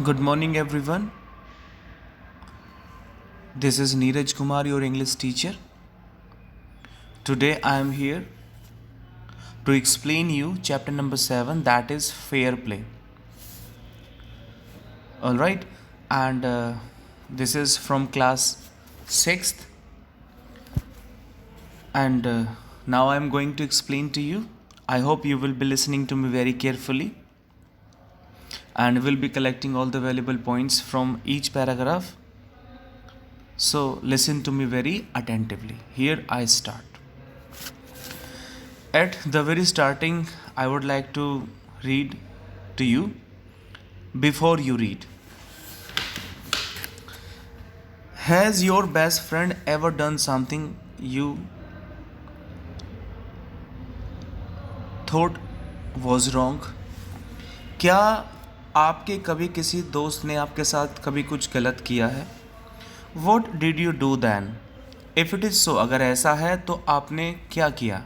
Good morning, everyone. This is Neeraj Kumar, your English teacher. Today I am here to explain you chapter number 7, that is fair play. All right, and this is from class 6th, and now I am going to explain to you. I hope you will be listening to me very carefully and will be collecting all the valuable points from each paragraph. So listen to me very attentively. Here I start. At the very starting, I would like to read to you before you read. Has your best friend ever done something you thought was wrong? क्या आपके कभी किसी दोस्त ने आपके साथ कभी कुछ गलत किया है? What did you do then? If it is so, अगर ऐसा है तो आपने क्या किया?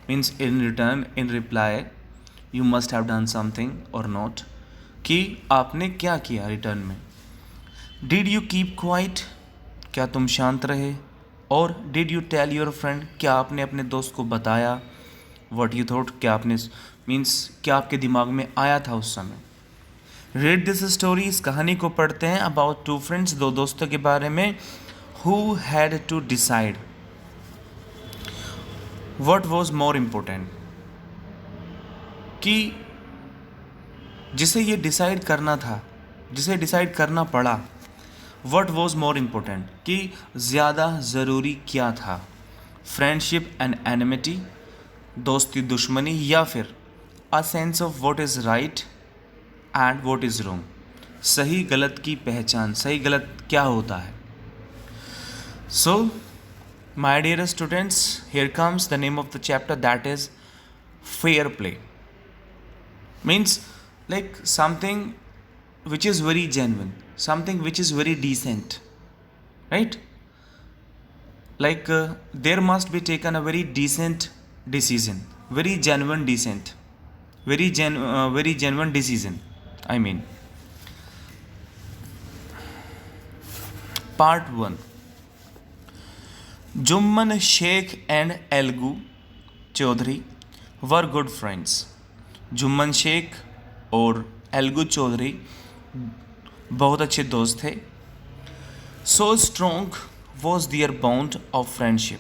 Means in return, in reply, you must have done something or not. कि आपने क्या किया रिटर्न में? Did you keep quiet? क्या तुम शांत रहे? और did you tell your friend? क्या आपने अपने दोस्त को बताया? What you thought? क्या आपने मीन्स क्या आपके दिमाग में आया था उस समय? रीड दिस स्टोरी, इस कहानी को पढ़ते हैं अबाउट टू फ्रेंड्स, दो दोस्तों के बारे में, who had to decide what was more important, कि जिसे ये डिसाइड करना था, जिसे डिसाइड करना पड़ा, व्हाट वाज मोर इम्पोर्टेंट, कि ज़्यादा ज़रूरी क्या था, फ्रेंडशिप एंड एनिमिटी, दोस्ती दुश्मनी, या फिर a sense of what is right and what is wrong, सही गलत की पहचान, सही गलत क्या होता है. So my dear students, here comes the name of the chapter, that is fair play. Means like something which is very genuine, something which is very decent, right? Like there must be taken a very decent decision, very genuine decent, very genuine decision, I mean. Part 1. Jumman Sheikh and Elgu Chaudhary were good friends. Jumman Sheikh और एल्गू चौधरी बहुत अच्छे दोस्त थे. So strong was their bond of friendship,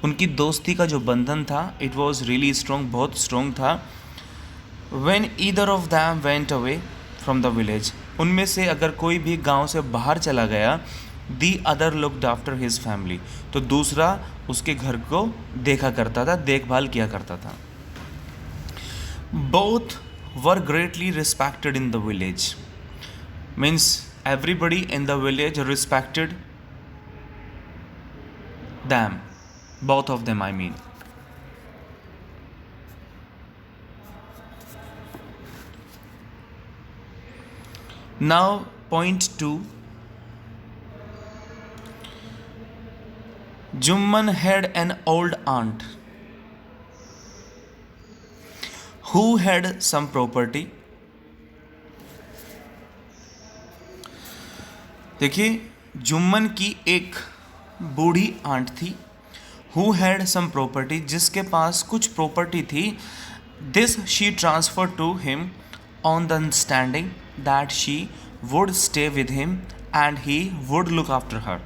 उनकी दोस्ती का जो बंधन था, इट वॉज रियली स्ट्रॉन्ग, बहुत स्ट्रॉन्ग था. When either of them went away from the village, उनमें से अगर कोई भी गांव से बाहर चला गया, the other looked after his family, तो दूसरा उसके घर को देखा करता था, देखभाल किया करता था. Both were greatly respected in the village. Means everybody in the village respected them. Both of them, I mean. Now, point 2. Jumman had an old aunt who had some property. देखिए, जुम्मन की एक बूढ़ी आंट थी, who had some property, जिसके पास कुछ property थी. This she transferred to him on the understanding that she would stay with him and he would look after her.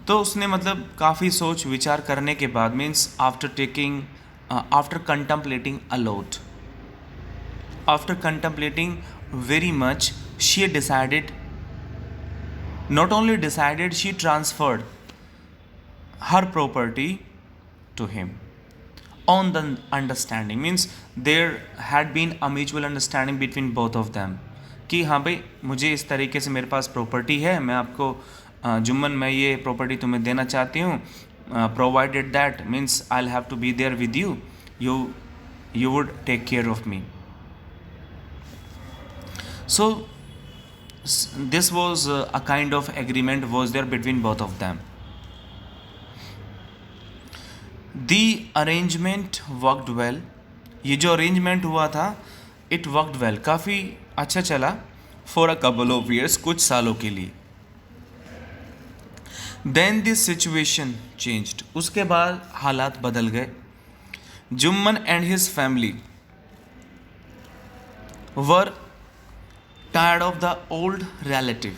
तो उसने मतलब काफ़ी सोच विचार करने के बाद, means after contemplating a lot, after contemplating very much, she decided, not only decided, she transferred her property to him on the understanding. Means there had been a mutual understanding between both of them, कि हाँ भाई, मुझे इस तरीके से मेरे पास property है, मैं आपको जुम्मन मैं ये प्रॉपर्टी तुम्हें देना चाहती हूँ, provided that, means I'll have to be there with you, you would take care of me. So this was a kind of agreement was there between both of them. The arrangement worked well. ये जो arrangement हुआ था, it worked well, काफ़ी अच्छा चला for a couple of years, कुछ सालों के लिए. देन दिस सिचुएशन चेंज्ड, उसके बाद हालात बदल गए. Jumman and his family were tired of the old relative.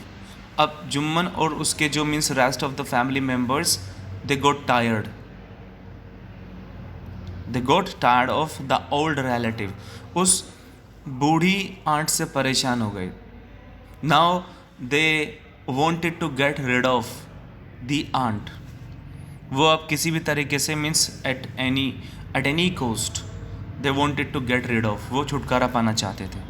अब जुम्मन और उसके जो means rest of the family members, they got tired, they got tired of the old relative. उस बूढ़ी आंट से परेशान हो गए. Now they wanted to get rid of the aunt. वो अब किसी भी तरीके से means at any cost they wanted to get rid of, वो छुटकारा पाना चाहते थे.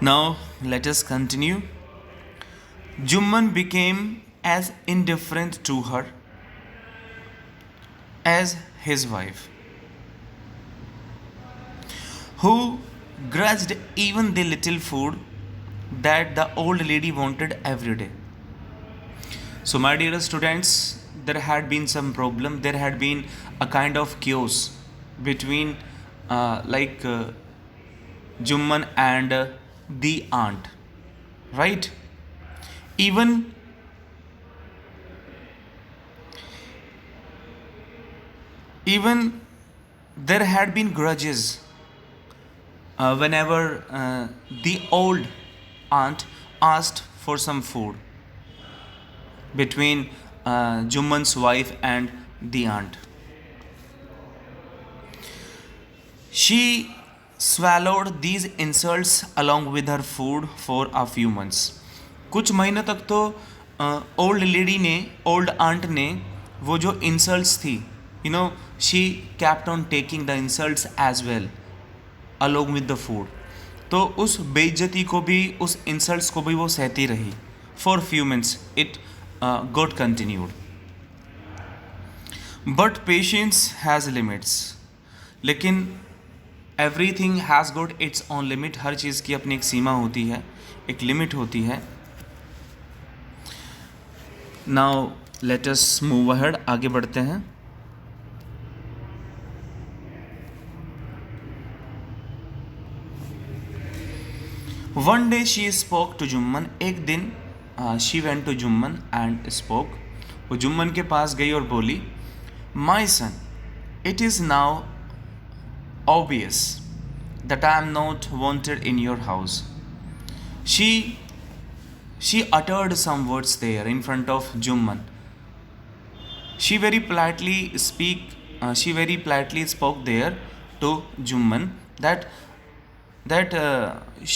Now let us continue. Jumman became as indifferent to her as his wife, who grudged even the little food that the old lady wanted every day. So, my dear students, there had been some problem. There had been a kind of chaos between Jumman and the aunt, right? Even even there had been grudges whenever the old aunt asked for some food between Jumman's wife and the aunt. She swallowed these insults along with her food for a few months. कुछ महीनों तक तो old lady ने, old aunt ने वो जो insults थी, she kept on taking the insults as well along with the food. तो उस बेइज्जती को भी, उस इंसल्ट्स को भी वो सहती रही. For few months it got continued. But patience has limits. लेकिन everything has got its own limit. हर चीज़ की अपनी एक सीमा होती है, एक लिमिट होती है. Now let us move ahead, आगे बढ़ते हैं. One day she spoke to Jumman. एक दिन she went to Jumman and spoke. वो जुम्मन के पास गई और बोली, my son, it is now obvious that I am not wanted in your house. She uttered some words there in front of Jumman. She very politely spoke there to Jumman that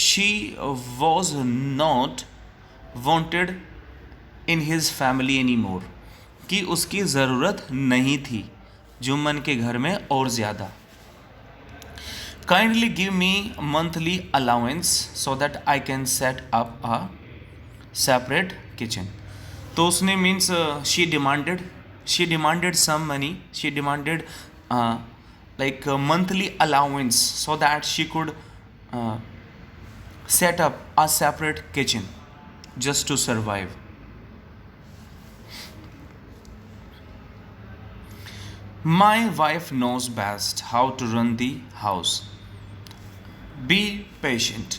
she was not wanted in his family anymore. कि उसकी ज़रूरत नहीं थी जुम्मन के घर में और ज़्यादा. Kindly give me monthly allowance so that I can set up a separate kitchen. तो उसने means she demanded some money. She demanded monthly allowance so that she could set up a separate kitchen just to survive. My wife knows best how to run the house. Be patient.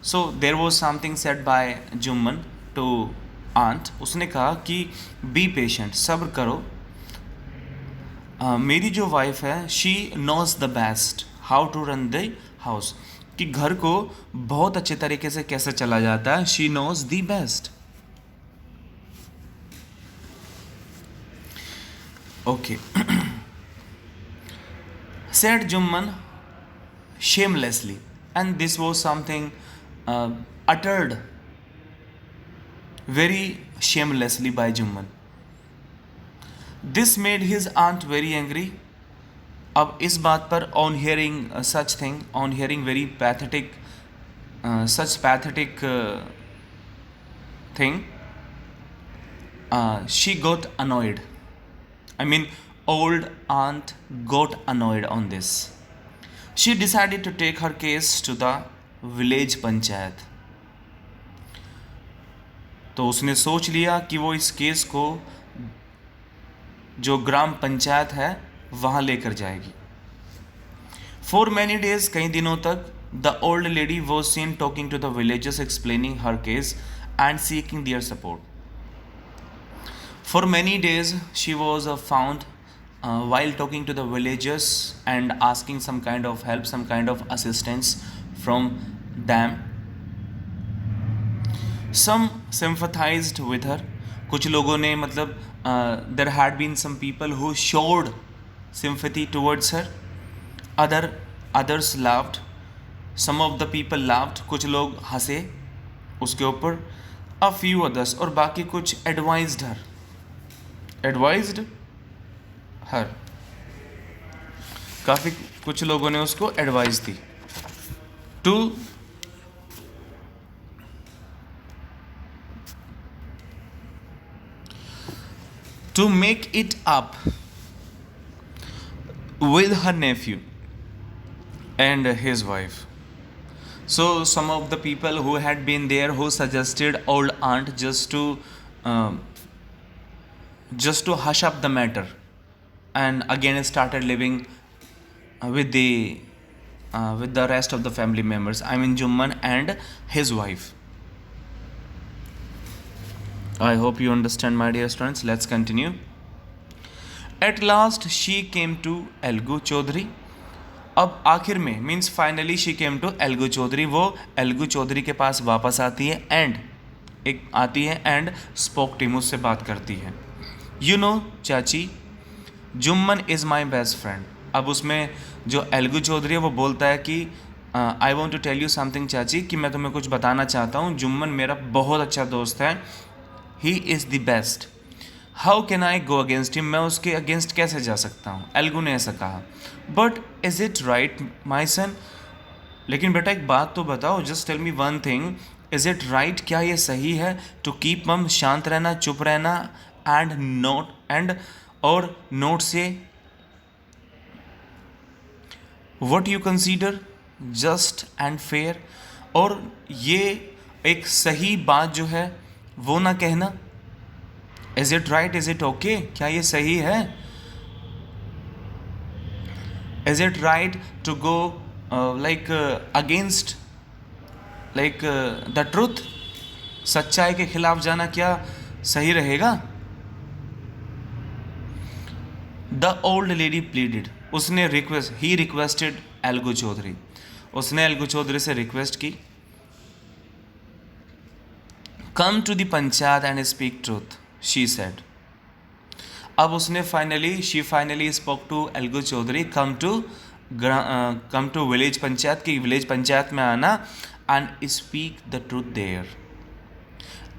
So there was something said by Jumman to aunt. उसने कहा कि be patient, सब्र करो. मेरी जो wife है, she knows the best how to run the house. कि घर को बहुत अच्छे तरीके से कैसे चला जाता है. She knows the best. Okay. Said Jumman shamelessly. And this was something uttered very shamelessly by Jumman. This made his aunt very angry. अब इस बात पर on hearing such thing, on hearing very pathetic, such pathetic thing, she got annoyed. I mean, old aunt got annoyed on this. She decided to take her case to the village panchayat. तो उसने सोच लिया कि वो इस case को जो ग्राम पंचायत है वहाँ लेकर जाएगी। फॉर मैनी डेज, कई दिनों तक, the old lady was seen talking to the villagers, explaining her case and seeking their support. For many days, she was found while talking to the villagers and asking some kind of help, some kind of assistance from them. Some sympathized with her. कुछ लोगों ने मतलब there had been some people who showed sympathy towards her. Others laughed. Some of the people laughed. कुछ लोग हंसे उसके ऊपर. A few others, और बाकी कुछ advised her. काफ़ी कुछ लोगों ने उसको advice the to make it up with her nephew and his wife. So some of the people who had been there, who suggested old aunt just to hush up the matter, and again started living with the rest of the family members. I mean Jumman and his wife. I hope you understand, my dear students. Let's continue. At last she came to Elgu Chaudhary. अब आखिर में means finally she came to Algu Chaudhary, वो एल्गू चौधरी के पास वापस आती है and spoke team उससे बात करती है. यू नो चाची, Jumman is my best friend. अब उसमें जो एल्गू चौधरी है वो बोलता है कि I want to tell you something चाची, कि मैं तुम्हें कुछ बताना चाहता हूँ. जुम्मन मेरा बहुत अच्छा दोस्त है. He is the best. How can I go against him, मैं उसके अगेंस्ट कैसे जा सकता हूँ. एल्गू ने ऐसा कहा. But is it right my son, लेकिन बेटा एक बात तो बताओ, just tell me one thing, is it right, क्या ये सही है टू कीप मम, शांत रहना, चुप रहना, और नोट से what you consider just and fair, और ये एक सही बात जो है वो ना कहना. Is it right, is it okay, क्या ये सही है. Is it right to go like against like the truth, सच्चाई के खिलाफ जाना क्या सही रहेगा. द ओल्ड लेडी प्लीडेड, उसने ही रिक्वेस्टेड एल्गू चौधरी, उसने एल्गू चौधरी से रिक्वेस्ट की. Come to the panchayat and speak truth, she said. अब उसने finally spoke to Algu Chaudhary, come to village panchayat, की विलेज पंचायत में आना, and speak the truth there.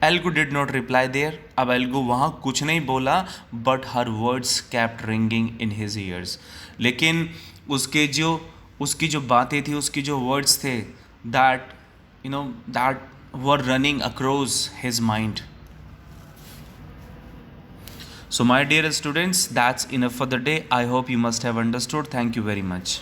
Algu did not reply there. अब एल्गू वहाँ कुछ नहीं बोला, but her words kept ringing in his ears. लेकिन उसकी जो बातें थी, उसकी जो वर्ड्स थे, that were running across his mind. So my dear students, that's enough for the day. I hope you must have understood. Thank you very much.